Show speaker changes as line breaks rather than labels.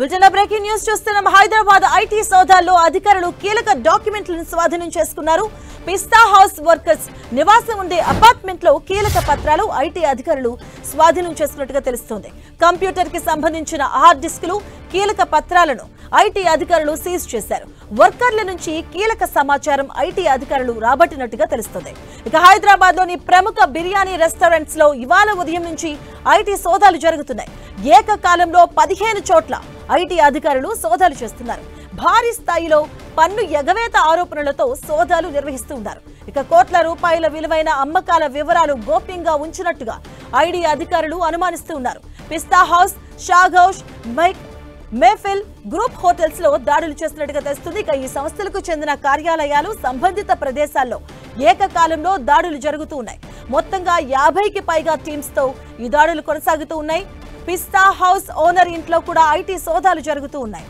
Bulletin breaking news చూస్తున్నాం. Hyderabad IT సోదాల్లో అధికారులు కీలక డాక్యుమెంట్లను స్వాధీనం చేసుకున్నారు. పిస్తా హౌస్ వర్కర్స్ నివాసం ఉండే అపార్ట్మెంట్ లో కీలక పత్రాలు ఐటీ అధికారులు స్వాధీనం చేసుకున్నట్టుగా తెలుస్తోంది. కంప్యూటర్ కి సంబంధించిన హార్డ్ డిస్కులు, కీలక పత్రాలను ఐటీ అధికారులు సీజ్ చేశారు. వర్కర్ల నుంచి కీలక సమాచారం ఐటీ అధికారులు రాబట్టినట్టుగా తెలుస్తోంది. ఇక హైదరాబాద్ లోని ప్రముఖ బిర్యానీ రెస్టారెంట్స్ లో ఇవాళ ఉదయం నుంచి ఐటీ సోదాలు జరుగుతున్నాయి. ఏకకాలంలో 15 చోట్ల ఐటీ అధికారులు సోదాలు చేస్తున్నారు. భారీ స్థాయిలో పన్ను ఎగవేత ఆరోపణలతో సోదాలు నిర్వహిస్తున్నారు. ఇక కోట్ల రూపాయల విలువైన అమ్మకాల వివరాలు గోప్యంగా ఉంచినట్టుగా ఐటీ అధికారులు అనుమానిస్తూ ఉన్నారు. పిస్తా హౌస్, షాగౌష్, మేఫిల్ గ్రూప్ హోటల్స్ లో దాడులు చేస్తున్నట్టుగా తెలుస్తుంది. ఇక ఈ సంస్థలకు చెందిన కార్యాలయాలు, సంబంధిత ప్రదేశాల్లో ఏకకాలంలో దాడులు జరుగుతూ ఉన్నాయి. మొత్తంగా 50కి పైగా టీమ్స్ తో ఈ దాడులు కొనసాగుతూ ఉన్నాయి. పిస్తా హౌస్ ఓనర్ ఇంట్లో కూడా ఐటీ సోదాలు జరుగుతూ ఉన్నాయి.